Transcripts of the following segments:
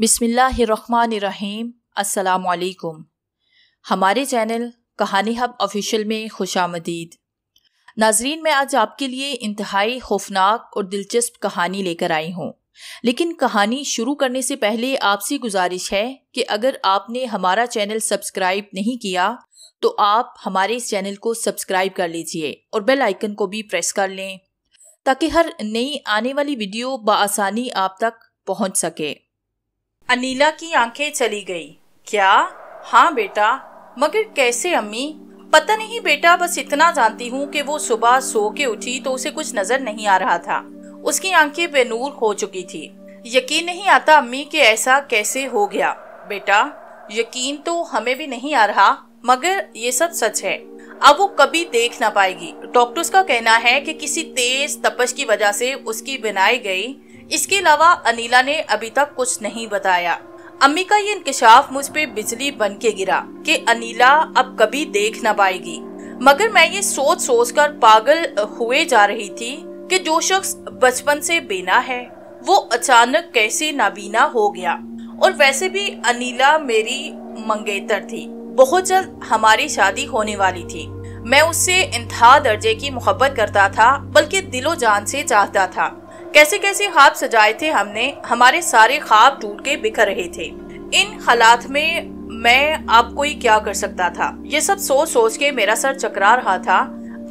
बिस्मिल्लाहिर्रहमानिर्रहीम। अस्सलामुअलैकुम। हमारे चैनल कहानी हब ऑफिशियल में खुशामदीद। नाजरीन, मैं आज आपके लिए इंतहाई खौफनाक और दिलचस्प कहानी लेकर आई हूँ। लेकिन कहानी शुरू करने से पहले आपसे गुजारिश है कि अगर आपने हमारा चैनल सब्सक्राइब नहीं किया तो आप हमारे इस चैनल को सब्सक्राइब कर लीजिए और बेल आइकन को भी प्रेस कर लें ताकि हर नई आने वाली वीडियो बआसानी आप तक पहुँच सके। अनीला की आंखें चली गई। क्या? हाँ बेटा। मगर कैसे अम्मी? पता नहीं बेटा, बस इतना जानती हूँ कि वो सुबह सो के उठी तो उसे कुछ नजर नहीं आ रहा था। उसकी आंखें बेनूर हो चुकी थी। यकीन नहीं आता अम्मी कि ऐसा कैसे हो गया। बेटा, यकीन तो हमें भी नहीं आ रहा, मगर ये सब सच है। अब वो कभी देख ना पाएगी। डॉक्टर्स का कहना है कि किसी तेज तपश की वजह से उसकी बिनाई गई। इसके अलावा अनीला ने अभी तक कुछ नहीं बताया। अम्मी का ये इंकशाफ मुझ पे बिजली बन के गिरा कि अनीला अब कभी देख ना पाएगी। मगर मैं ये सोच सोच कर पागल हुए जा रही थी कि जो शख्स बचपन से बेना है वो अचानक कैसे नाबीना हो गया। और वैसे भी अनीला मेरी मंगेतर थी। बहुत जल्द हमारी शादी होने वाली थी। मैं उससे इंतहा दर्जे की मोहब्बत करता था, बल्कि दिलो जान से चाहता था। कैसे कैसे ख्वाब सजाए थे हमने। हमारे सारे ख्वाब टूट के बिखर रहे थे। इन हालात में मैं अब कोई क्या कर सकता था। ये सब सोच सोच के मेरा सर चकरा रहा था।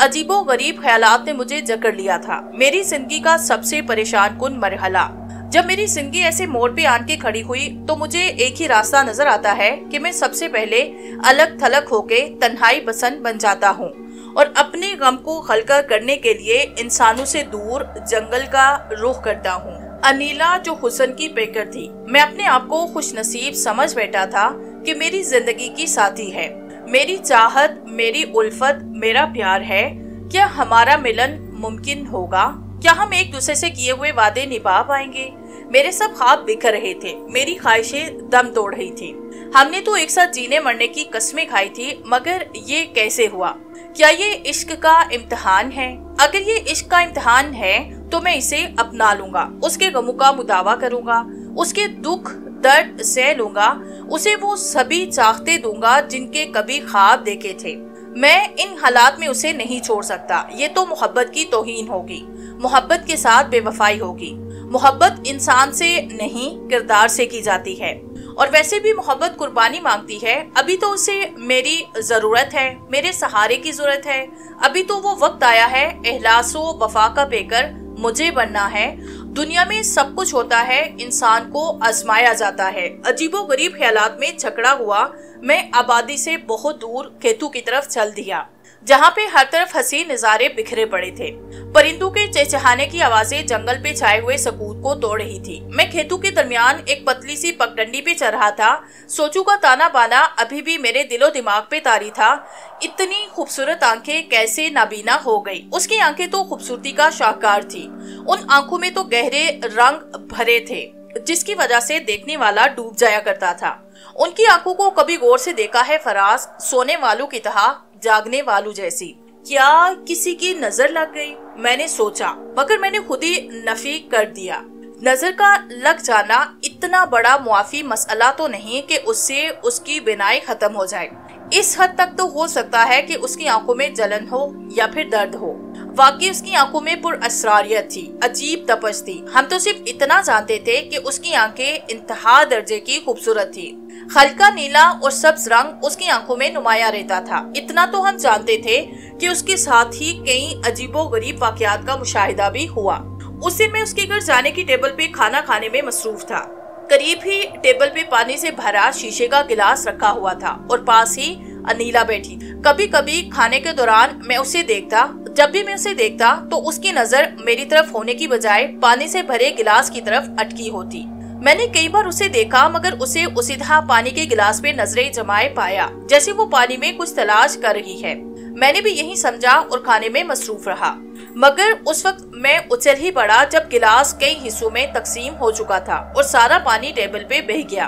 अजीबो गरीब ख्यालात ने मुझे जकड़ लिया था। मेरी जिंदगी का सबसे परेशान कुन मरहला। जब मेरी जिंदगी ऐसे मोड़ पे आन के खड़ी हुई तो मुझे एक ही रास्ता नजर आता है कि मैं सबसे पहले अलग थलग होके तन्हाई पसंद बन जाता हूँ और अपने गम को हल्का करने के लिए इंसानों से दूर जंगल का रुख करता हूँ। अनीला जो हुस्न की पेकर थी, मैं अपने आप को खुशनसीब समझ बैठा था कि मेरी जिंदगी की साथी है। मेरी चाहत, मेरी उल्फत, मेरा प्यार है। क्या हमारा मिलन मुमकिन होगा? क्या हम एक दूसरे से किए हुए वादे निभा पाएंगे? मेरे सब ख्वाब बिखर रहे थे। मेरी ख्वाहिशें दम तोड़ रही थी। हमने तो एक साथ जीने मरने की कस्में खाई थी, मगर ये कैसे हुआ? क्या ये इश्क का इम्तिहान है? अगर ये इश्क का इम्तिहान है तो मैं इसे अपना लूंगा। उसके गमों का मुदावा करूंगा, उसके दुख दर्द सह लूंगा, उसे वो सभी चाहते दूंगा जिनके कभी ख्वाब देखे थे। मैं इन हालात में उसे नहीं छोड़ सकता। ये तो मोहब्बत की तौहीन होगी। मोहब्बत के साथ बेवफाई होगी। मोहब्बत इंसान से नहीं, किरदार से की जाती है। और वैसे भी मोहब्बत कुर्बानी मांगती है। अभी तो उसे मेरी जरूरत है, मेरे सहारे की जरूरत है। अभी तो वो वक्त आया है एहलासो वफा का पेकर मुझे बनना है। दुनिया में सब कुछ होता है, इंसान को आजमाया जाता है। अजीबो गरीब ख्यालात में छकड़ा हुआ मैं आबादी से बहुत दूर खेतों की तरफ चल दिया, जहाँ पे हर तरफ हसीन नजारे बिखरे पड़े थे। परिंदों के चहचहाने की आवाजें जंगल पे छाए हुए सकूत को तोड़ रही थी। मैं खेतों के दरमियान एक पतली सी पगडंडी पे चल रहा था। सोचू का ताना बाना अभी भी मेरे दिलो दिमाग पे तारी था। इतनी खूबसूरत आंखें कैसे नाबीना हो गई? उसकी आंखें तो खूबसूरती का शाहकार थी। उन आंखों में तो गहरे रंग भरे थे जिसकी वजह से देखने वाला डूब जाया करता था। उनकी आंखों को कभी गौर से देखा है फराज? सोने वालों की तरह, जागने वालों जैसी। क्या किसी की नजर लग गई? मैंने सोचा, मगर मैंने खुद ही नफी कर दिया। नजर का लग जाना इतना बड़ा मुआफी मसला तो नहीं कि उससे उसकी बिनाई खत्म हो जाए। इस हद तक तो हो सकता है कि उसकी आंखों में जलन हो या फिर दर्द हो। वाकई उसकी आंखों में पुरअसरारियत थी, अजीब तपश थी। हम तो सिर्फ इतना जानते थे कि उसकी आंखें इंतहा दर्जे की खूबसूरत थी। हल्का नीला और सब्ज रंग उसकी आंखों में नुमाया रहता था। इतना तो हम जानते थे कि उसके साथ ही कई अजीबो गरीब वाकयात का मुशाहिदा भी हुआ। उस दिन मैं उसके घर जाने की टेबल पे खाना खाने में मसरूफ था। करीब ही टेबल पे पानी से भरा शीशे का गिलास रखा हुआ था और पास ही अनीला बैठी। कभी कभी खाने के दौरान मैं उसे देखता। जब भी मैं उसे देखता तो उसकी नजर मेरी तरफ होने की बजाय पानी से भरे गिलास की तरफ अटकी होती। मैंने कई बार उसे देखा, मगर उसे उसी तरह पानी के गिलास पे नजरें जमाए पाया जैसे वो पानी में कुछ तलाश कर रही है। मैंने भी यही समझा और खाने में मसरूफ रहा। मगर उस वक्त मैं उछल ही पड़ा जब गिलास कई हिस्सों में तकसीम हो चुका था और सारा पानी टेबल पे बह गया।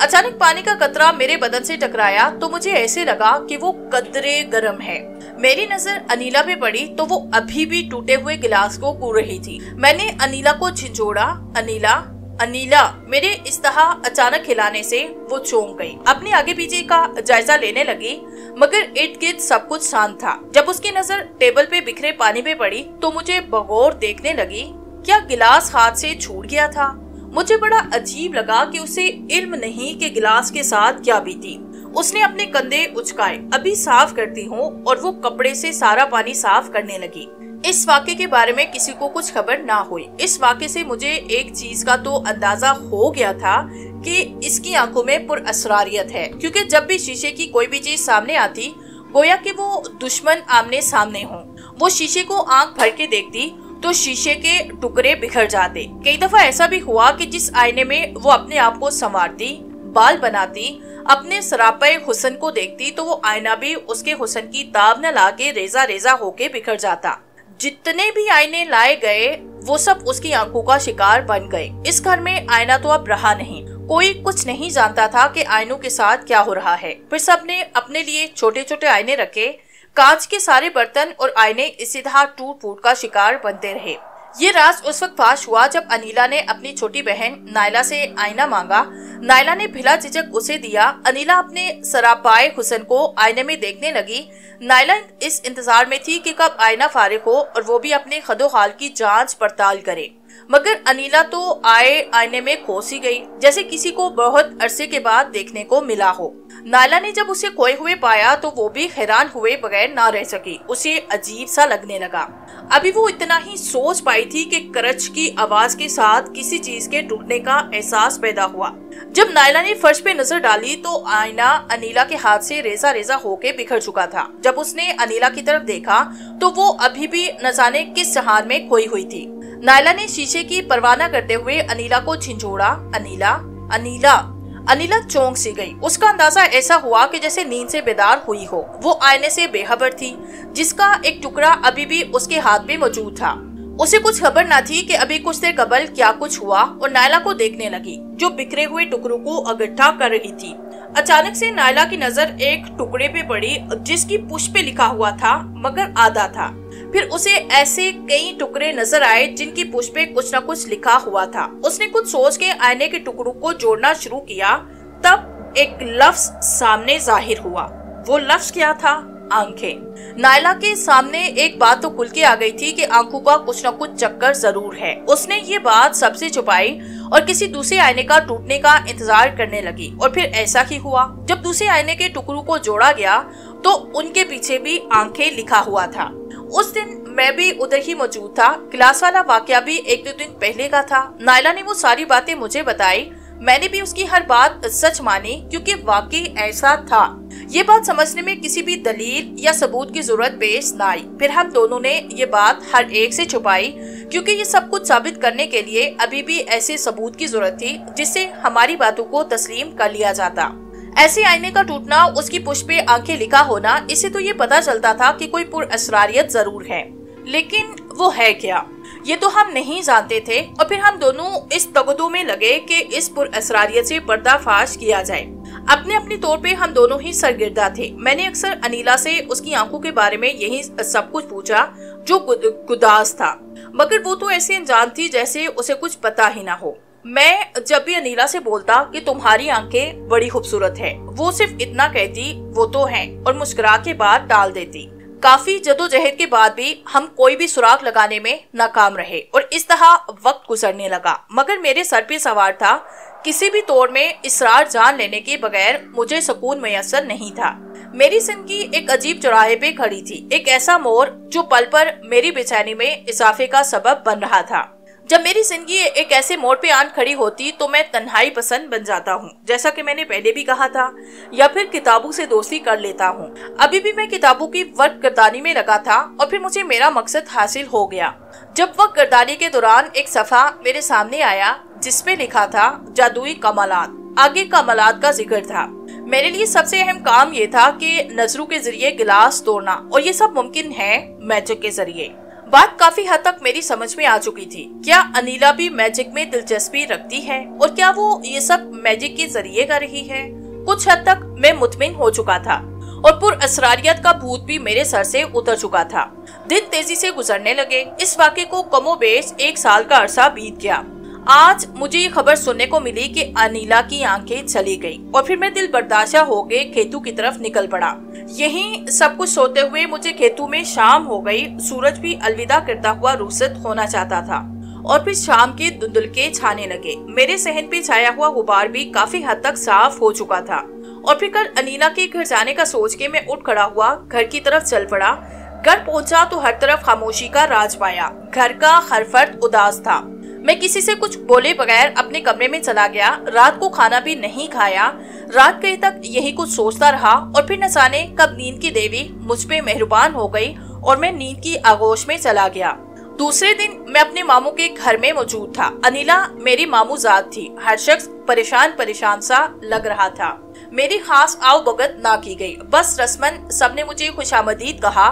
अचानक पानी का कतरा मेरे बदन से टकराया तो मुझे ऐसे लगा कि वो कदरे गर्म है। मेरी नजर अनीला पे पड़ी तो वो अभी भी टूटे हुए गिलास को कूर रही थी। मैंने अनीला को झिझोड़ा, अनीला अनीला मेरे इस तरह अचानक हिलाने से वो चौंक गई। अपने आगे पीछे का जायजा लेने लगी, मगर इर्द गिर्द सब कुछ शांत था। जब उसकी नजर टेबल पे बिखरे पानी पे पड़ी तो मुझे बगौर देखने लगी। क्या गिलास हाथ से छूट गया था? मुझे बड़ा अजीब लगा कि उसे इल्म नहीं कि गिलास के साथ क्या बीती। उसने अपने कंधे उचकाए, अभी साफ करती हूँ, और वो कपड़े से सारा पानी साफ करने लगी। इस वाक़े के बारे में किसी को कुछ खबर ना हुई। इस वाक़े से मुझे एक चीज का तो अंदाजा हो गया था कि इसकी आंखों में पुरअसरारियत है, क्योंकि जब भी शीशे की कोई भी चीज सामने आती गोया कि वो दुश्मन आमने सामने हो। वो शीशे को आंख भर के देखती तो शीशे के टुकड़े बिखर जाते। कई दफा ऐसा भी हुआ कि जिस आईने में वो अपने आप को संवारती, बाल बनाती, अपने सरापे हुस्न को देखती, तो वो आईना भी उसके हुस्न की ताब न लाके रेजा रेजा होके बिखर जाता। जितने भी आईने लाए गए वो सब उसकी आंखों का शिकार बन गए। इस घर में आईना तो अब रहा नहीं। कोई कुछ नहीं जानता था कि आईनों के साथ क्या हो रहा है। फिर सबने अपने लिए छोटे छोटे आईने रखे। कांच के सारे बर्तन और आईने इसी तरह टूट फूट का शिकार बनते रहे। ये राज उस वक्त फाश हुआ जब अनीला ने अपनी छोटी बहन नायला से आईना मांगा। नायला ने बिला झिझक उसे दिया। अनीला अपने सरापाए हुस्न को आईने में देखने लगी। नायला इस इंतजार में थी कि कब आईना फारिग हो और वो भी अपने खदो हाल की जांच पड़ताल करे, मगर अनीला तो आईने में खो सी गई, जैसे किसी को बहुत अरसे के बाद देखने को मिला हो। नायला ने जब उसे खोए हुए पाया तो वो भी हैरान हुए बगैर ना रह सकी। उसे अजीब सा लगने लगा। अभी वो इतना ही सोच पाई थी कि करच की आवाज के साथ किसी चीज के टूटने का एहसास पैदा हुआ। जब नायला ने फर्श पे नजर डाली तो आईना अनीला के हाथ से रेजा रेजा होके बिखर चुका था। जब उसने अनीला की तरफ देखा तो वो अभी भी न जाने किस जहान में खोई हुई थी। नायला ने शीशे की परवाह न करते हुए अनीला को झिंझोड़ा। अनीला, अनीला। अनीला चौंक सी गई। उसका अंदाजा ऐसा हुआ कि जैसे नींद से बेदार हुई हो। वो आईने से बेखबर थी, जिसका एक टुकड़ा अभी भी उसके हाथ में मौजूद था। उसे कुछ खबर न थी कि अभी कुछ देर कबल क्या कुछ हुआ, और नायला को देखने लगी जो बिखरे हुए टुकड़ों को इकट्ठा कर रही थी। अचानक से नायला की नजर एक टुकड़े पे पड़ी जिसकी पुष्प पे लिखा हुआ था, मगर आधा था। फिर उसे ऐसे कई टुकड़े नजर आए जिनकी पुष्प पे कुछ न कुछ लिखा हुआ था। उसने कुछ सोच के आईने के टुकड़ों को जोड़ना शुरू किया। तब एक लफ्ज सामने जाहिर हुआ। वो लफ्ज क्या था? आंखें। नायला के सामने एक बात तो खुल के आ गई थी कि आंखों का कुछ न कुछ चक्कर जरूर है। उसने ये बात सबसे छुपाई और किसी दूसरे आईने का टूटने का इंतजार करने लगी। और फिर ऐसा ही हुआ। जब दूसरे आईने के टुकड़ों को जोड़ा गया तो उनके पीछे भी आंखें लिखा हुआ था। उस दिन मैं भी उधर ही मौजूद था। क्लास वाला वाकया भी एक दो दिन पहले का था। नायला ने वो सारी बातें मुझे बताई। मैंने भी उसकी हर बात सच मानी, क्योंकि वाकई ऐसा था। ये बात समझने में किसी भी दलील या सबूत की जरूरत पेश न आई। फिर हम दोनों ने ये बात हर एक से छुपाई, क्योंकि ये सब कुछ साबित करने के लिए अभी भी ऐसे सबूत की जरूरत थी जिससे हमारी बातों को तस्लीम कर लिया जाता। ऐसे आईने का टूटना, उसकी पुष्प पे आंखें लिखा होना, इससे तो ये पता चलता था कि कोई पुरअसरारियत जरूर है, लेकिन वो है क्या ये तो हम नहीं जानते थे। और फिर हम दोनों इस तगदो में लगे कि इस पुरअसरारियत से पर्दाफाश किया जाए। अपने अपने तौर पे हम दोनों ही सरगिर्दा थे। मैंने अक्सर अनीला से उसकी आंखों के बारे में यही सब कुछ पूछा जो गुदास था, मगर वो तो ऐसे अनजान थी जैसे उसे कुछ पता ही ना हो। मैं जब भी अनीला से बोलता कि तुम्हारी आंखें बड़ी खूबसूरत है, वो सिर्फ इतना कहती वो तो है, और मुस्कुरा के बाद टाल देती। काफी जदोजहद के बाद भी हम कोई भी सुराग लगाने में नाकाम रहे और इस तरह वक्त गुजरने लगा। मगर मेरे सर पे सवार था, किसी भी तौर में इसरार जान लेने के बगैर मुझे सुकून मैसर नहीं था। मेरी जिंदगी एक अजीब चौराहे पे खड़ी थी, एक ऐसा मोड़ जो पल पर मेरी बेचैनी में इजाफे का सबब बन रहा था। जब मेरी जिंदगी एक ऐसे मोड़ पे आन खड़ी होती तो मैं तन्हाई पसंद बन जाता हूँ, जैसा कि मैंने पहले भी कहा था, या फिर किताबों से दोस्ती कर लेता हूँ। अभी भी मैं किताबों की वर्क गर्दानी में लगा था और फिर मुझे मेरा मकसद हासिल हो गया जब वर्क गर्दानी के दौरान एक सफ़ा मेरे सामने आया जिसपे लिखा था जादुई कमालात। आगे कमालात का जिक्र था। मेरे लिए सबसे अहम काम ये था कि नजरों के जरिए गिलास तोड़ना, और ये सब मुमकिन है मैजिक के जरिए। बात काफी हद तक मेरी समझ में आ चुकी थी। क्या अनीला भी मैजिक में दिलचस्पी रखती है और क्या वो ये सब मैजिक के जरिए कर रही है? कुछ हद तक मैं मुतमिन हो चुका था और पुरअसरारियत का भूत भी मेरे सर से उतर चुका था। दिन तेजी से गुजरने लगे। इस वाक़े को कमोबेश 1 साल का अरसा बीत गया। आज मुझे ये खबर सुनने को मिली कि अनिला की आंखें चली गई और फिर मैं दिल बर्दाशा हो गए खेतू की तरफ निकल पड़ा। यही सब कुछ सोते हुए मुझे खेतू में शाम हो गई। सूरज भी अलविदा करता हुआ रुखसत होना चाहता था और फिर शाम के धुंधलके छाने लगे। मेरे सहन पे छाया हुआ गुबार भी काफी हद तक साफ हो चुका था और फिर कल अनिला के घर जाने का सोच के मैं उठ खड़ा हुआ, घर की तरफ चल पड़ा। घर पहुंचा तो हर तरफ खामोशी का राज पाया। घर का हर फर्द उदास था। मैं किसी से कुछ बोले बगैर अपने कमरे में चला गया। रात को खाना भी नहीं खाया। रात गए तक यही कुछ सोचता रहा और फिर न जाने कब नींद की देवी मुझ पे मेहरबान हो गई और मैं नींद की आगोश में चला गया। दूसरे दिन मैं अपने मामू के घर में मौजूद था। अनिला मेरी मामू जात थी। हर शख्स परेशान परेशान सा लग रहा था। मेरी खास आओ भगत ना की गई। बस रस्मन सबने मुझे खुशामदीद कहा।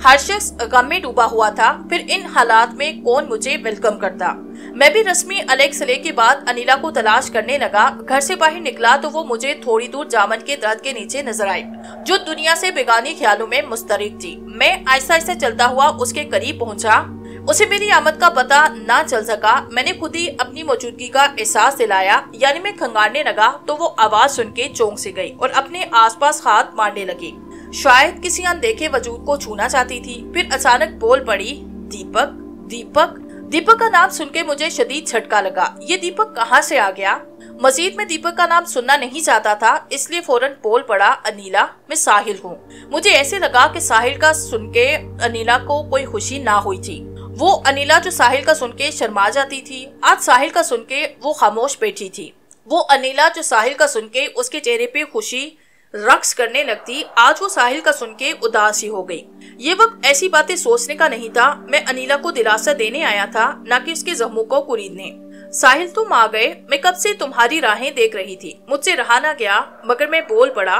हर शख्स गम में डूबा हुआ था। फिर इन हालात में कौन मुझे वेलकम करता। मैं भी रस्मी अलग सले के बाद अनिला को तलाश करने लगा। घर से बाहर निकला तो वो मुझे थोड़ी दूर जामन के दरख्त के नीचे नजर आई, जो दुनिया से बेगानी ख्यालों में मुस्तरिक थी। मैं आहिस्ता आहिस्ता चलता हुआ उसके करीब पहुंचा। उसे मेरी आमद का पता ना चल सका। मैंने खुद ही अपनी मौजूदगी का एहसास दिलाया, यानी मैं खंगारने लगा तो वो आवाज सुन के चौंक से गई और अपने आसपास हाथ मारने लगी। शायद किसी अनदेखे वजूद को छूना चाहती थी। फिर अचानक बोल पड़ी, दीपक दीपक। दीपक का नाम सुन के मुझे शदीद झटका लगा। ये दीपक कहाँ से आ गया? मजीद में दीपक का नाम सुनना नहीं चाहता था, इसलिए फौरन बोल पड़ा, अनिला, मैं साहिल हूँ। मुझे ऐसे लगा कि साहिल का सुन के अनिला को कोई खुशी ना हुई थी। वो अनिला जो साहिल का सुन के शर्मा जाती थी, आज साहिल का सुन के वो खामोश बैठी थी। वो अनिला जो साहिल का सुन के उसके चेहरे पे खुशी रक्स करने लगती, आज वो साहिल का सुन के उदासी हो गई। ये वक्त ऐसी बातें सोचने का नहीं था। मैं अनिला को दिलासा देने आया था, ना कि उसके जख्मों को कुरीदने। साहिल तुम आ गए। मैं कब से तुम्हारी राहें देख रही थी। मुझसे रहा ना गया, मगर मैं बोल पड़ा,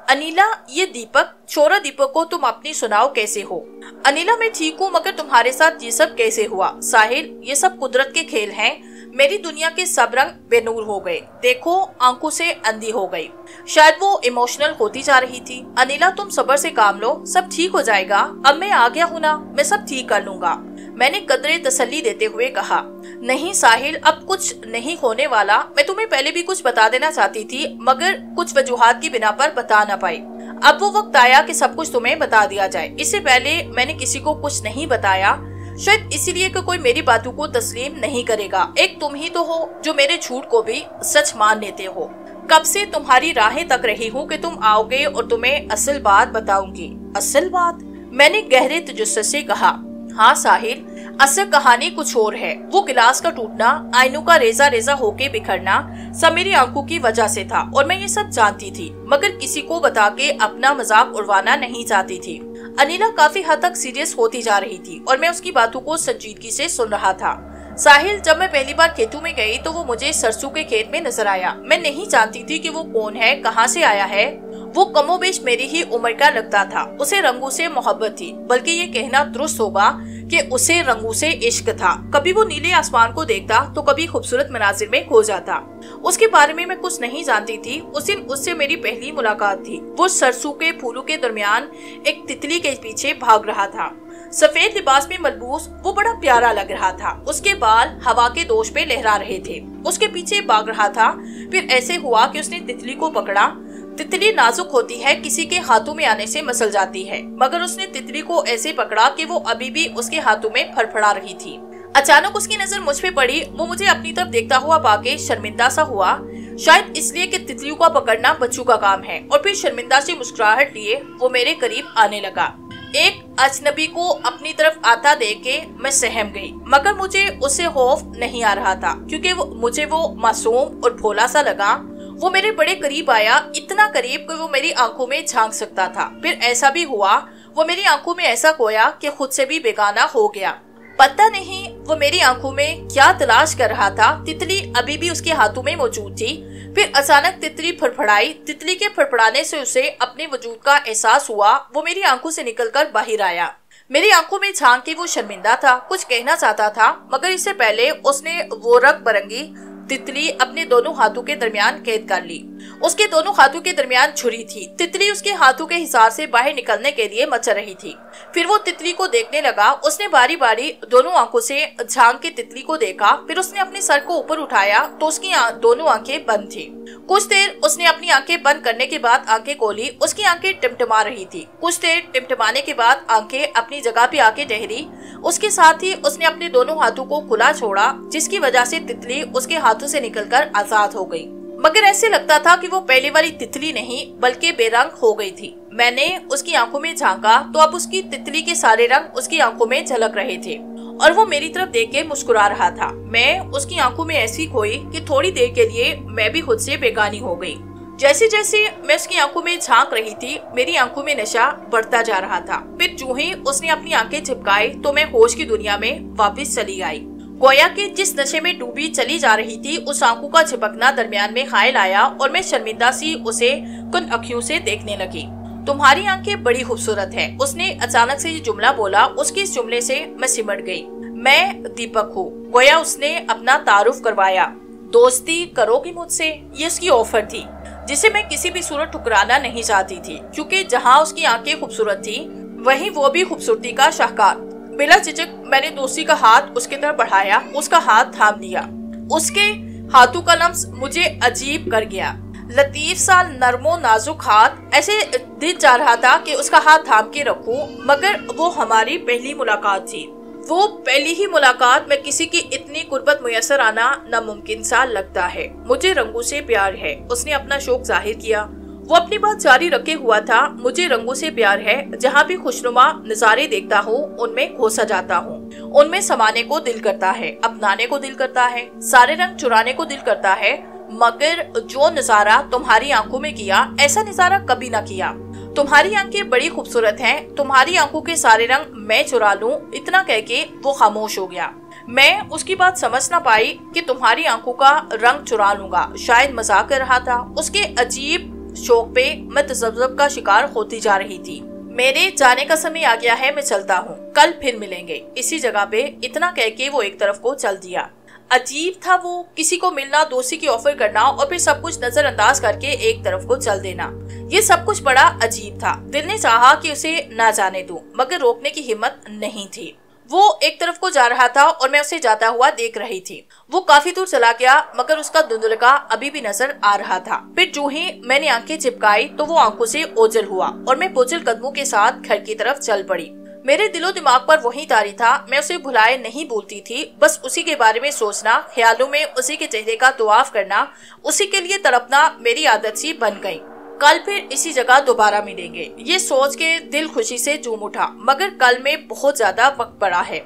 अनिला, ये दीपक, छोरा दीपक को तुम अपनी सुनाओ कैसे हो? अनिला, मैं ठीक हूँ, मगर तुम्हारे साथ ये सब कैसे हुआ? साहिल, ये सब कुदरत के खेल हैं। मेरी दुनिया के सब रंग बेनूर हो गए। देखो, आंखों से अंधी हो गई। शायद वो इमोशनल होती जा रही थी। अनिला, तुम सब्र से काम लो, सब ठीक हो जाएगा। अब मैं आ गया हूँ ना, मैं सब ठीक कर लूंगा। मैंने कदरे तसल्ली देते हुए कहा। नहीं साहिल, अब कुछ नहीं होने वाला। मैं तुम्हें पहले भी कुछ बता देना चाहती थी, मगर कुछ वजूहात की बिना पर बता न पाई। अब वो वक्त आया कि सब कुछ तुम्हें बता दिया जाए। इससे पहले मैंने किसी को कुछ नहीं बताया, शायद इसीलिए कि कोई मेरी बातों को तस्लीम नहीं करेगा। एक तुम ही तो हो जो मेरे झूठ को भी सच मान लेते हो। कब से तुम्हारी राहें तक रही हूँ कि तुम आओगे और तुम्हें असल बात बताऊंगी। असल बात? मैंने गहरे तजुस्सुस से कहा। हाँ साहिल, असल कहानी कुछ और है। वो गिलास का टूटना, आईनों का रेजा रेजा होके बिखरना, सब मेरी आंखों की वजह से था और मैं ये सब जानती थी, मगर किसी को बता के अपना मजाक उड़वाना नहीं चाहती थी। अनिला काफी हद तक सीरियस होती जा रही थी और मैं उसकी बातों को संजीदगी से सुन रहा था। साहिल, जब मैं पहली बार खेतों में गई तो वो मुझे सरसों के खेत में नजर आया। मैं नहीं जानती थी कि वो कौन है, कहाँ से आया है। वो कमोबेश मेरी ही उम्र का लगता था। उसे रंगों से मोहब्बत थी, बल्कि ये कहना दुरुस्त होगा कि उसे रंगों से इश्क था। कभी वो नीले आसमान को देखता तो कभी खूबसूरत मनाजिर में खो जाता। उसके बारे में मैं कुछ नहीं जानती थी। उस दिन उससे मेरी पहली मुलाकात थी। वो सरसों के फूलों के दरमियान एक तितली के पीछे भाग रहा था। सफेद लिबास में मलबूस वो बड़ा प्यारा लग रहा था। उसके बाल हवा के दोष पे लहरा रहे थे। उसके पीछे भाग रहा था। फिर ऐसे हुआ कि उसने तितली को पकड़ा। तितली नाजुक होती है, किसी के हाथों में आने से मसल जाती है, मगर उसने तितली को ऐसे पकड़ा कि वो अभी भी उसके हाथों में फड़फड़ा रही थी। अचानक उसकी नजर मुझ पे पड़ी। वो मुझे अपनी तरफ देखता हुआ पाके शर्मिंदा सा हुआ, शायद इसलिए कि तितलियों का पकड़ना बच्चों का काम है। और फिर शर्मिंदा से मुस्कुराहट लिए वो मेरे करीब आने लगा। एक अजनबी को अपनी तरफ आता देख के मैं सहम गई, मगर मुझे उससे खौफ नहीं आ रहा था, क्योंकि मुझे वो मासूम और भोला सा लगा। वो मेरे बड़े करीब आया, इतना करीब कि वो मेरी आंखों में झांक सकता था। फिर ऐसा भी हुआ, वो मेरी आंखों में ऐसा खोया कि खुद से भी बेगाना हो गया। पता नहीं वो मेरी आंखों में क्या तलाश कर रहा था। तितली अभी भी उसके हाथों में मौजूद थी। फिर अचानक तितली फड़फड़ाई। तितली के फड़फड़ाने से उसे अपने वजूद का एहसास हुआ। वो मेरी आंखों से निकलकर बाहर आया। मेरी आंखों में झांक के वो शर्मिंदा था, कुछ कहना चाहता था, मगर इससे पहले उसने वो रंग बरंगी तितली अपने दोनों हाथों के दरमियान कैद कर ली। उसके दोनों हाथों के दरमियान छुरी थी। तितली उसके हाथों के हिसार से बाहर निकलने के लिए मचल रही थी। फिर वो तितली को देखने लगा। उसने बारी बारी दोनों आंखों से झांक के तितली को देखा। फिर उसने अपने सर को ऊपर उठाया तो उसकी दोनों आंखें बंद थी। कुछ देर उसने अपनी आंखें बंद करने के बाद आंखें खोली। उसकी आंखें टिमटिमा रही थी। कुछ देर टिमटिमाने के बाद आंखें अपनी जगह पे आके ठहरी। उसके साथ ही उसने अपने दोनों हाथों को खुला छोड़ा, जिसकी वजह से तितली उसके हाथों से निकलकर आजाद हो गई। मगर ऐसे लगता था कि वो पहले वाली तितली नहीं बल्कि बेरंग हो गई थी। मैंने उसकी आंखों में झांका तो अब उसकी तितली के सारे रंग उसकी आंखों में झलक रहे थे और वो मेरी तरफ देख के मुस्कुरा रहा था। मैं उसकी आंखों में ऐसी खोई कि थोड़ी देर के लिए मैं भी खुद से बेगानी हो गई। जैसे जैसे मैं उसकी आंखों में झांक रही थी, मेरी आंखों में नशा बढ़ता जा रहा था। फिर जो ही उसने अपनी आंखें झपकाई तो मैं होश की दुनिया में वापस चली आई। गोया कि जिस नशे में डूबी चली जा रही थी, उस आंखों का झपकना दरमियान में ख्याल आया और मैं शर्मिंदा सी उसे कुन अखियों से देखने लगी। तुम्हारी आंखें बड़ी खूबसूरत है। उसने अचानक से ये जुमला बोला। उसके इस जुमले से मैं सिमट गई। मैं दीपक हूँ। गोया उसने अपना तारुफ करवाया। दोस्ती करोगी मुझसे? ये उसकी ऑफर थी जिसे मैं किसी भी सूरत ठुकराना नहीं चाहती थी, क्योंकि जहाँ उसकी आंखें खूबसूरत थी वहीं वो भी खूबसूरती का शाहकार। बिला झिझक मैंने दोस्ती का हाथ उसके तरफ बढ़ाया, उसका हाथ थाम लिया। उसके हाथों का लम्स मुझे अजीब कर गया। लतीफ सा नरमो नाजुक हाथ, ऐसे दिल जा रहा था कि उसका हाथ थाम के रखूं, मगर वो हमारी पहली मुलाकात थी। वो पहली ही मुलाकात में किसी की इतनी कुर्बत मुयसर आना नामुमकिन सा लगता है। मुझे रंगों से प्यार है। उसने अपना शौक जाहिर किया। वो अपनी बात जारी रखे हुआ था। मुझे रंगों से प्यार है। जहाँ भी खुशनुमा नजारे देखता हूँ उनमें खो सा जाता हूँ। उनमें समाने को दिल करता है, अपनाने को दिल करता है, सारे रंग चुराने को दिल करता है। मगर जो नजारा तुम्हारी आंखों में किया, ऐसा नजारा कभी ना किया। तुम्हारी आंखें बड़ी खूबसूरत हैं। तुम्हारी आंखों के सारे रंग मैं चुरा लूं, इतना कह के वो खामोश हो गया। मैं उसकी बात समझ ना पाई कि तुम्हारी आंखों का रंग चुरा लूंगा। शायद मजाक कर रहा था। उसके अजीब शौक पे मैं तजब्जुब का शिकार होती जा रही थी। मेरे जाने का समय आ गया है, मैं चलता हूँ। कल फिर मिलेंगे इसी जगह पे, इतना कह के वो एक तरफ को चल दिया। अजीब था वो, किसी को मिलना, दोस्ती की ऑफर करना और फिर सब कुछ नजरअंदाज करके एक तरफ को चल देना। ये सब कुछ बड़ा अजीब था। दिल ने चाहा कि उसे ना जाने दूं, मगर रोकने की हिम्मत नहीं थी। वो एक तरफ को जा रहा था और मैं उसे जाता हुआ देख रही थी। वो काफी दूर चला गया, मगर उसका धुंधलका अभी भी नजर आ रहा था। फिर जो ही मैंने आंखें चिपकाई तो वो आंखों से ओझल हुआ और मैं बोझल कदमों के साथ घर की तरफ चल पड़ी। मेरे दिलो दिमाग पर वही तारी था। मैं उसे भुलाए नहीं बोलती थी, बस उसी के बारे में सोचना, ख्यालों में उसी के चेहरे का तवाफ करना, उसी के लिए तड़पना मेरी आदत सी बन गई। कल फिर इसी जगह दोबारा मिलेंगे, ये सोच के दिल खुशी से झूम उठा। मगर कल में बहुत ज्यादा वक्त पड़ा है।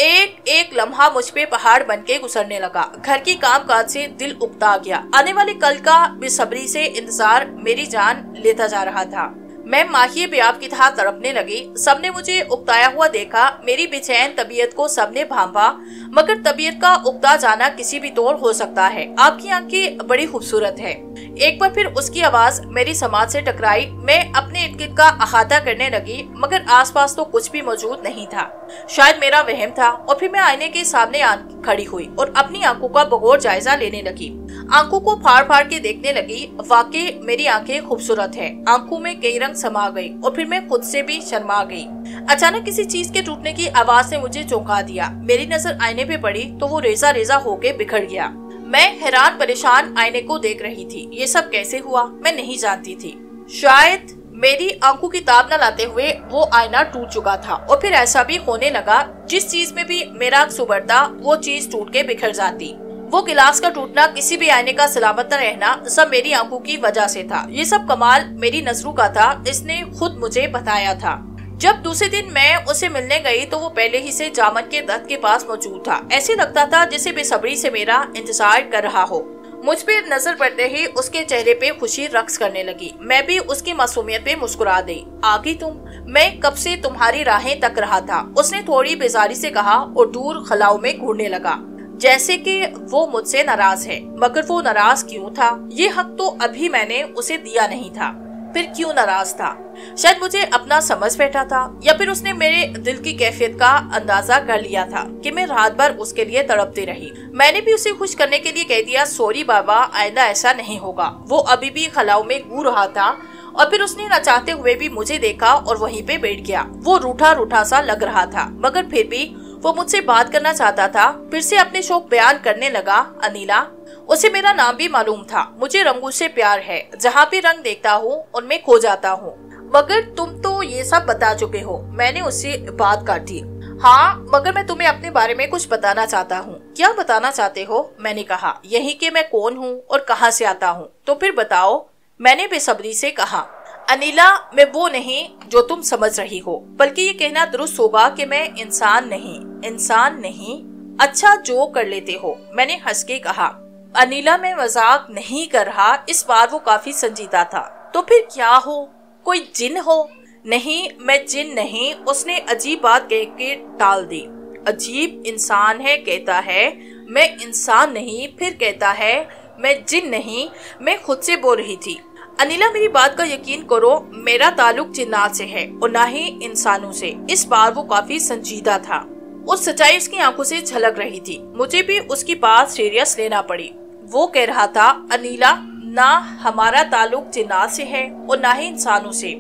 एक एक लम्हा मुझ पे पहाड़ बन के गुजरने लगा। घर की कामकाज से दिल उकता गया। आने वाले कल का बेसब्री से इंतजार मेरी जान लेता जा रहा था। मैं माहिए बेआब की तरह तड़पने लगी। सबने मुझे उकताया हुआ देखा। मेरी बेचैन तबीयत को सबने भांपा, मगर तबीयत का उकता जाना किसी भी तौर हो सकता है। आपकी आंखें बड़ी खूबसूरत है। एक बार फिर उसकी आवाज मेरी समाज से टकराई। मैं अपने इर्द गिर्द का अहाता करने लगी, मगर आसपास तो कुछ भी मौजूद नहीं था। शायद मेरा वहम था। और फिर मैं आईने के सामने खड़ी हुई और अपनी आंखों का बगौर जायजा लेने लगी। आंखों को फाड़ फाड़ के देखने लगी। वाकई मेरी आंखें खूबसूरत है। आंखों में कई रंग समा गई और फिर मैं खुद से भी शर्मा गई। अचानक किसी चीज के टूटने की आवाज ने मुझे चौंका दिया। मेरी नजर आईने पे पड़ी तो वो रेजा रेजा होके बिखर गया। मैं हैरान परेशान आईने को देख रही थी। ये सब कैसे हुआ मैं नहीं जानती थी। शायद मेरी आंखों की ताब न लाते हुए वो आईना टूट चुका था और फिर ऐसा भी होने लगा जिस चीज में भी मेरा आंख सुबरता वो चीज टूट के बिखर जाती। वो गिलास का टूटना, किसी भी आईने का सलामत न रहना, सब मेरी आंखों की वजह से था। ये सब कमाल मेरी नजरों का था। इसने खुद मुझे बताया था। जब दूसरे दिन मैं उसे मिलने गई तो वो पहले ही से जामन के दत्त के पास मौजूद था। ऐसे लगता था जैसे बेसब्री से मेरा इंतजार कर रहा हो। मुझ पे नजर पड़ते ही उसके चेहरे पे खुशी रक्स करने लगी। मैं भी उसकी मासूमियत पे मुस्कुरा दी। आ गई तुम? मैं कब से तुम्हारी राहें तक रहा था, उसने थोड़ी बेजारी से कहा और दूर खलाओं में घूरने लगा, जैसे कि वो मुझसे नाराज है। मगर वो नाराज क्यों था? ये हक तो अभी मैंने उसे दिया नहीं था। फिर क्यों नाराज था? शायद मुझे अपना समझ बैठा था, या फिर उसने मेरे दिल की कैफियत का अंदाजा कर लिया था कि मैं रात भर उसके लिए तड़पती रही। मैंने भी उसे खुश करने के लिए कह दिया, सॉरी बाबा, आइंदा ऐसा नहीं होगा। वो अभी भी खलाऊ में गू रहा था और फिर उसने न चाहते हुए भी मुझे देखा और वहीं पे बैठ गया। वो रूठा रूठा सा लग रहा था, मगर फिर भी वो मुझसे बात करना चाहता था। फिर से अपने शौक बयान करने लगा। अनिला, उसे मेरा नाम भी मालूम था। मुझे रंगों से प्यार है, जहाँ भी रंग देखता हूँ उनमें खो जाता हूँ। मगर तुम तो ये सब बता चुके हो। मैंने उससे बात काटी। हाँ, मगर मैं तुम्हें अपने बारे में कुछ बताना चाहता हूँ। क्या बताना चाहते हो? मैंने कहा, यही कि मैं कौन हूँ और कहाँ से आता हूँ। तो फिर बताओ, मैंने बेसब्री से कहा। अनिला, मैं वो नहीं जो तुम समझ रही हो, बल्कि ये कहना दुरुस्त होगा कि मैं इंसान नहीं। इंसान नहीं? अच्छा, जो कर लेते हो, मैंने हंस के कहा। अनिला, मैं मजाक नहीं कर रहा। इस बार वो काफी संजीदा था। तो फिर क्या हो? कोई जिन हो? नहीं, मैं जिन नहीं। उसने अजीब बात कह के टाल दी। अजीब इंसान है कहता है मैं इंसान नहीं, फिर कहता है मैं जिन नहीं। मैं खुद से बोल रही थी। अनिला, मेरी बात का यकीन करो, मेरा ताल्लुक जिन्नात से है और ना ही इंसानों से। इस बार वो काफी संजीदा था। उस सच्चाई उसकी आंखों से झलक रही थी। मुझे भी उसकी बात सीरियस लेना पड़ी। वो कह रहा था, अनिला, ना हमारा ताल्लुक जिन्नात से है और ना ही इंसानों से।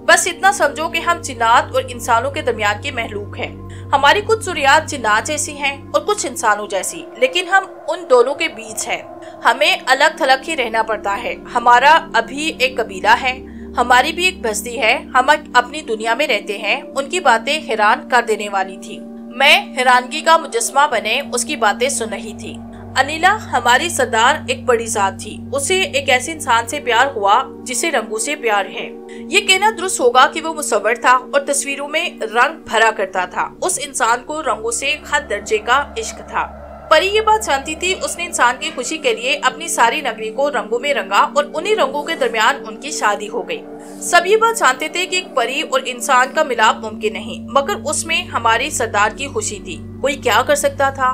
बस इतना समझो कि हम जिन्नात और इंसानों के दरमियान के महलूक हैं। हमारी कुछ ज़ुर्रियात जिन्नात जैसी हैं और कुछ इंसानों जैसी, लेकिन हम उन दोनों के बीच हैं। हमें अलग थलग ही रहना पड़ता है। हमारा अभी एक कबीला है, हमारी भी एक बस्ती है। हम अपनी दुनिया में रहते हैं। उनकी बातें हैरान कर देने वाली थी। मैं हैरानगी का मुजस्मा बने उसकी बातें सुन रही थी। अनिला, हमारी सरदार एक बड़ी जात थी। उसे एक ऐसे इंसान से प्यार हुआ जिसे रंगों से प्यार है। ये कहना दुरुस्त होगा कि वो मुसव्विर था और तस्वीरों में रंग भरा करता था। उस इंसान को रंगों से हद दर्जे का इश्क था। परी ये बात जानती थी। उसने इंसान की खुशी के लिए अपनी सारी नगरी को रंगों में रंगा और उन्हीं रंगों के दरमियान उनकी शादी हो गई। सब ये बात जानते थे कि एक परी और इंसान का मिलाप मुमकिन नहीं, मगर उसमें हमारी सरदार की खुशी थी। कोई क्या कर सकता था?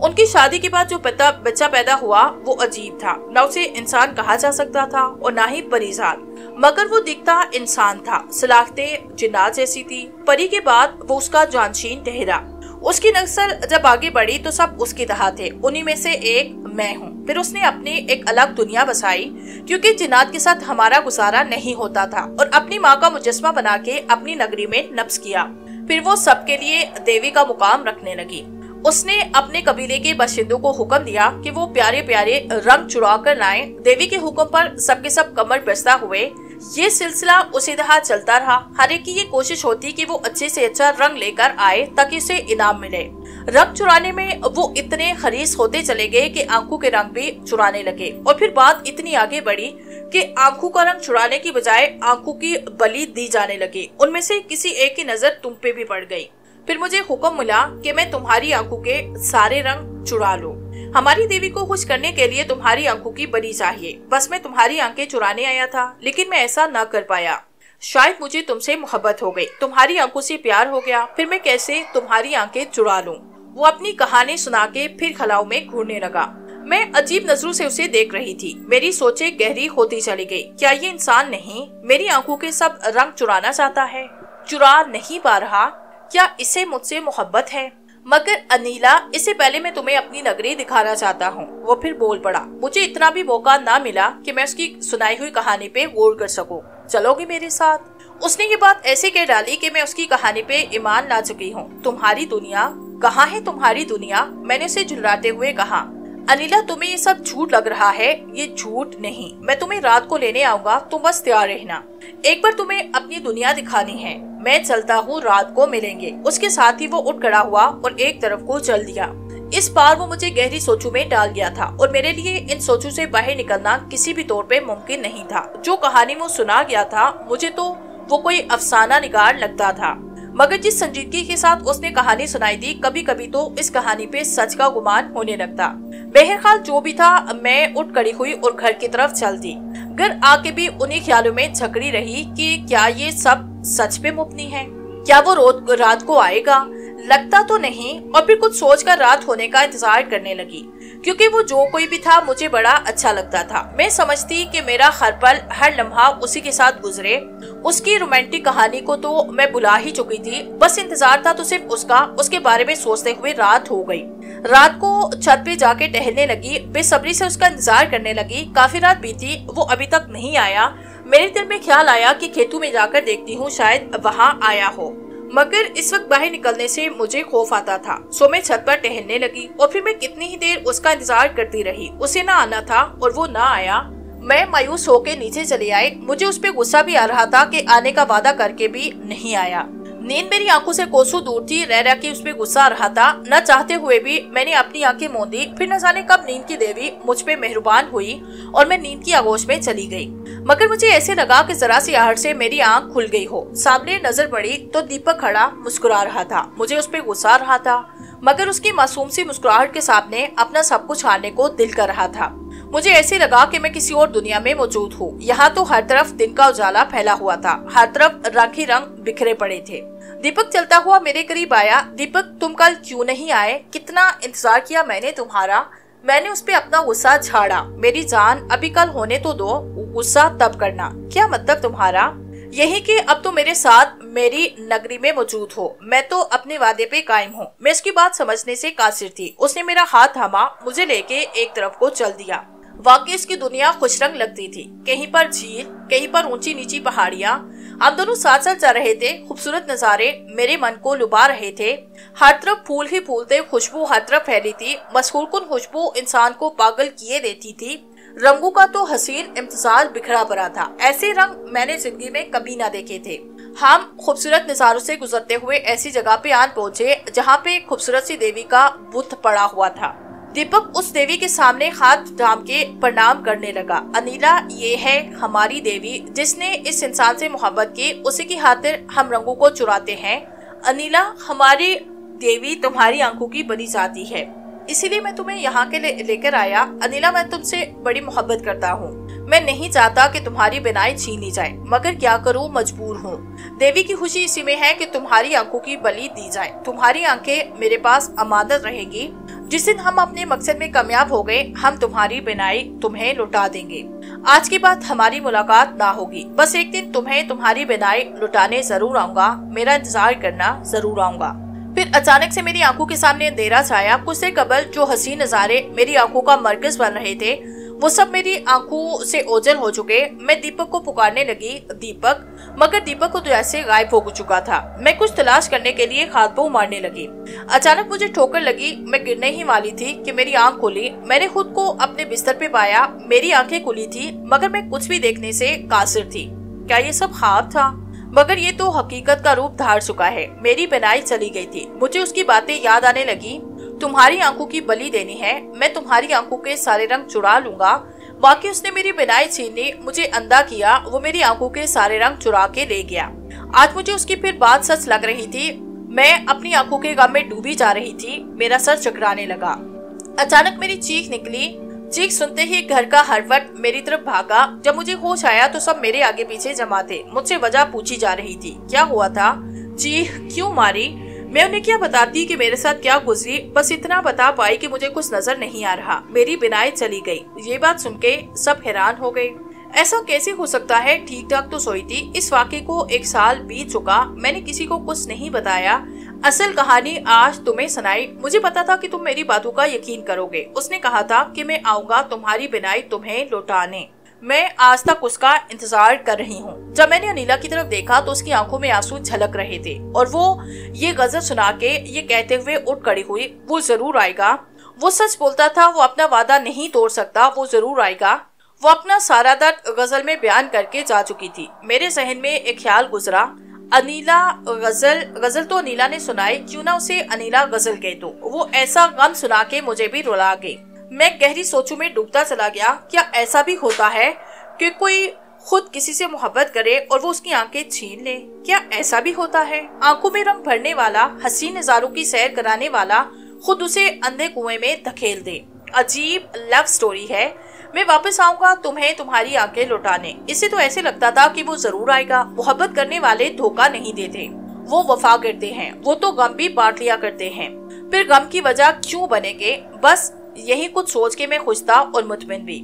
उनकी शादी के बाद जो बच्चा पैदा हुआ वो अजीब था। न उसे इंसान कहा जा सकता था और न ही परिजात, मगर वो दिखता इंसान था। सलाखतें जिन्नात जैसी थी। परी के बाद वो उसका जानशीन ठहरा। उसकी नस्ल जब आगे बढ़ी तो सब उसकी तरह थे। उन्हीं में से एक मैं हूँ। फिर उसने अपनी एक अलग दुनिया बसाई, क्योंकि जिन्नात के साथ हमारा गुजारा नहीं होता था, और अपनी माँ का मुजस्मा बना के अपनी नगरी में नब्ज किया। फिर वो सबके लिए देवी का मुकाम रखने लगी। उसने अपने कबीले के बाशिंदों को हुक्म दिया कि वो प्यारे प्यारे रंग चुरा कर लाएं। देवी के हुक्म पर सबके सब कमर बस्ता हुए। ये सिलसिला उसी तरह चलता रहा। हर एक की ये कोशिश होती कि वो अच्छे से अच्छा रंग लेकर आए ताकि उसे इनाम मिले। रंग चुराने में वो इतने खरीस होते चले गए कि आंखों के रंग भी चुराने लगे, और फिर बात इतनी आगे बढ़ी कि आंखों का रंग चुराने की बजाय आंखों की बलि दी जाने लगी। उनमें से किसी एक की नजर तुम पे भी पड़ गई। फिर मुझे हुक्म मिला कि मैं तुम्हारी आंखों के सारे रंग चुरा लूं। हमारी देवी को खुश करने के लिए तुम्हारी आंखों की बलि चाहिए। बस मैं तुम्हारी आंखें चुराने आया था, लेकिन मैं ऐसा न कर पाया। शायद मुझे तुमसे मोहब्बत हो गई, तुम्हारी आंखों से प्यार हो गया। फिर मैं कैसे तुम्हारी आंखें चुरा लूं? वो अपनी कहानी सुना के फिर खलाऊ में घूरने लगा। मैं अजीब नजरों से उसे देख रही थी। मेरी सोचें गहरी होती चली गई। क्या ये इंसान नहीं मेरी आंखों के सब रंग चुराना चाहता है? चुरा नहीं पा रहा? क्या इसे मुझसे मोहब्बत है? मगर अनिला, इससे पहले मैं तुम्हें अपनी नगरी दिखाना चाहता हूँ। वो फिर बोल पड़ा। मुझे इतना भी मौका ना मिला कि मैं उसकी सुनाई हुई कहानी पे गौर कर सकूं। चलोगे मेरे साथ? उसने ये बात ऐसे कह डाली कि मैं उसकी कहानी पे ईमान ला चुकी हूँ। तुम्हारी दुनिया? कहाँ है तुम्हारी दुनिया? मैंने उसे झुर्राते हुए कहा। अनिला, तुम्हें ये सब झूठ लग रहा है। ये झूठ नहीं। मैं तुम्हें रात को लेने आऊंगा, तुम बस तैयार रहना। एक बार तुम्हें अपनी दुनिया दिखानी है। मैं चलता हूँ, रात को मिलेंगे। उसके साथ ही वो उठ खड़ा हुआ और एक तरफ को चल दिया। इस बार वो मुझे गहरी सोचों में डाल गया था, और मेरे लिए इन सोचों से बाहर निकलना किसी भी तौर पे मुमकिन नहीं था। जो कहानी वो सुना गया था, मुझे तो वो कोई अफसाना निगार लगता था, मगर जिस संजीदगी के साथ उसने कहानी सुनाई थी, कभी कभी तो इस कहानी पे सच का गुमान होने लगता। बहरहाल जो भी था, मैं उठ खड़ी हुई और घर की तरफ चल दी। घर आके भी उन्हीं ख्यालों में झकड़ी रही कि क्या ये सब सच पे मुबनी है? क्या वो रात को आएगा? लगता तो नहीं, और फिर कुछ सोचकर रात होने का इंतजार करने लगी, क्योंकि वो जो कोई भी था मुझे बड़ा अच्छा लगता था। मैं समझती कि मेरा हर पल हर लम्हा उसी के साथ गुजरे। उसकी रोमांटिक कहानी को तो मैं भुला ही चुकी थी, बस इंतजार था तो सिर्फ उसके बारे में सोचते हुए रात हो गई। रात को छत पे जाके टहलने लगी, बेसब्री से उसका इंतजार करने लगी। काफी रात बीती, वो अभी तक नहीं आया। मेरे दिल में ख्याल आया कि खेतों में जाकर देखती हूँ, शायद वहाँ आया हो, मगर इस वक्त बाहर निकलने से मुझे खौफ आता था। सो मैं छत पर टहलने लगी और फिर मैं कितनी ही देर उसका इंतजार करती रही। उसे ना आना था और वो ना आया। मैं मायूस होकर नीचे चली आई। मुझे उस पर गुस्सा भी आ रहा था कि आने का वादा करके भी नहीं आया। नींद मेरी आंखों से कोसों दूर थी, रह के उस पर गुस्सा आ रहा था। न चाहते हुए भी मैंने अपनी आंखें मूंदी। फिर न जाने कब नींद की देवी मुझ पे मेहरबान हुई और मैं नींद की आगोश में चली गई। मगर मुझे ऐसे लगा कि जरा सी आहट से मेरी आंख खुल गई हो। सामने नजर पड़ी तो दीपक खड़ा मुस्कुरा रहा था। मुझे उस पर गुस्सा आ रहा था, मगर उसकी मासूम सी मुस्कुराहट के सामने अपना सब कुछ हारने को दिल कर रहा था। मुझे ऐसे लगा कि मैं किसी और दुनिया में मौजूद हूँ। यहाँ तो हर तरफ दिन का उजाला फैला हुआ था, हर तरफ रंग ही रंग बिखरे पड़े थे। दीपक चलता हुआ मेरे करीब आया। दीपक, तुम कल क्यों नहीं आए? कितना इंतजार किया मैंने तुम्हारा। मैंने उस पे अपना गुस्सा झाड़ा। मेरी जान, अभी कल होने तो दो, गुस्सा तब करना। क्या मतलब तुम्हारा? यही कि अब तो मेरे साथ मेरी नगरी में मौजूद हो। मैं तो अपने वादे पे कायम हूँ। मैं उसकी बात समझने से कासिर थी। उसने मेरा हाथ थामा, मुझे लेके एक तरफ को चल दिया। वाकई इसकी दुनिया खुशरंग लगती थी। कहीं पर झील, कहीं पर ऊंची नीची पहाड़ियाँ। हम दोनों साथ साथ जा रहे थे। खूबसूरत नजारे मेरे मन को लुभा रहे थे। हर तरफ फूल ही फूल थे, खुशबू हर तरफ फैली थी। मशहूरकुन खुशबू इंसान को पागल किए देती थी। रंगों का तो हसीन इम्तिसाल बिखरा पड़ा था। ऐसे रंग मैंने जिंदगी में कभी ना देखे थे। हम खूबसूरत नजारों से गुजरते हुए ऐसी जगह पे आन पहुंचे जहाँ पे खूबसूरत सी देवी का बुत पड़ा हुआ था। दीपक उस देवी के सामने हाथ थाम के प्रणाम करने लगा। अनिला, ये है हमारी देवी, जिसने इस इंसान से मोहब्बत की। उसी की खातिर हम रंगों को चुराते हैं। अनिला, हमारी देवी तुम्हारी आंखों की बनी जाती है, इसीलिए मैं तुम्हें यहाँ के लेकर आया। अनिला, मैं तुमसे बड़ी मोहब्बत करता हूँ। मैं नहीं चाहता कि तुम्हारी बिनाई छीन ली जाए, मगर क्या करूँ, मजबूर हूँ। देवी की खुशी इसी में है कि तुम्हारी आंखों की बलि दी जाए। तुम्हारी आंखें मेरे पास अमानत रहेगी। जिस दिन हम अपने मकसद में कामयाब हो गए, हम तुम्हारी बिनाई तुम्हें लौटा देंगे। आज के बाद हमारी मुलाकात ना होगी। बस एक दिन तुम्हें तुम्हारी बिनाई लौटाने जरूर आऊंगा। मेरा इंतजार करना, जरूर आऊंगा। फिर अचानक से मेरी आंखों के सामने अंधेरा छाया। कुछ देर कबल जो हसीन नजारे मेरी आंखों का मरकज बन रहे थे, वो सब मेरी आंखों से ओझल हो चुके। मैं दीपक को पुकारने लगी, दीपक, मगर दीपक को जैसे गायब हो चुका था। मैं कुछ तलाश करने के लिए हाथ पांव मारने लगी। अचानक मुझे ठोकर लगी। मैं गिरने ही वाली थी कि मेरी आंख खुली। मैंने खुद को अपने बिस्तर पे पाया। मेरी आंखें खुली थी, मगर मैं कुछ भी देखने से कासिर थी। क्या ये सब ख्वाब था? मगर ये तो हकीकत का रूप धार चुका है। मेरी बिनाई चली गई थी। मुझे उसकी बातें याद आने लगी। तुम्हारी आंखों की बलि देनी है, मैं तुम्हारी आंखों के सारे रंग चुरा लूंगा। बाकी उसने मेरी बिनाई छीन ली, मुझे अंधा किया। वो मेरी आंखों के सारे रंग चुरा के ले गया। आज मुझे उसकी फिर बात सच लग रही थी। मैं अपनी आंखों के गम में डूबी जा रही थी। मेरा सर चकराने लगा। अचानक मेरी चीख निकली। चीख सुनते ही घर का हर वक्त मेरी तरफ भागा। जब मुझे होश आया तो सब मेरे आगे पीछे जमा थे। मुझसे वजह पूछी जा रही थी। क्या हुआ था? चीख क्यों मारी? मैं उन्हें क्या बताती कि मेरे साथ क्या गुजरी? बस इतना बता पाई कि मुझे कुछ नजर नहीं आ रहा। मेरी बिनाई चली गई। ये बात सुन के सब हैरान हो गए। ऐसा कैसे हो सकता है? ठीक ठाक तो सोई थी। इस वाक़े को 1 साल बीत चुका। मैंने किसी को कुछ नहीं बताया। असल कहानी आज तुम्हें सुनाई। मुझे पता था कि तुम मेरी बातों का यकीन करोगे। उसने कहा था कि मैं आऊंगा तुम्हारी बिनाई तुम्हें लौटाने। मैं आज तक उसका इंतजार कर रही हूँ। जब मैंने अनिला की तरफ देखा तो उसकी आंखों में आंसू झलक रहे थे और वो ये गजल सुना के ये कहते हुए उठ खड़ी हुई, वो जरूर आएगा। वो सच बोलता था। वो अपना वादा नहीं तोड़ सकता। वो जरूर आएगा। वो अपना सारा दर्द गजल में बयान करके जा चुकी थी। मेरे जहन में एक ख्याल गुजरा, अनिला गजल तो अनिला ने सुनाई, क्यों ना उसे अनिला गजल कह दो। वो ऐसा गम सुना के मुझे भी रुला गई। मैं गहरी सोचों में डूबता चला गया। क्या ऐसा भी होता है कि कोई खुद किसी से मोहब्बत करे और वो उसकी आंखें छीन ले? क्या ऐसा भी होता है? आंखों में रंग भरने वाला, हसीन नजारों की सैर कराने वाला खुद उसे अंधे कुएं में धकेल दे। अजीब लव स्टोरी है। मैं वापस आऊंगा तुम्हें तुम्हारी आंखें लौटाने। इससे तो ऐसे लगता था कि वो जरूर आएगा। मोहब्बत करने वाले धोखा नहीं देते। वो वफा करते हैं, वो तो गम भी बांट लिया करते हैं। फिर गम की वजह क्यों बनेंगे, बस यही कुछ सोच के मैं खुश था और मुतमिन भी।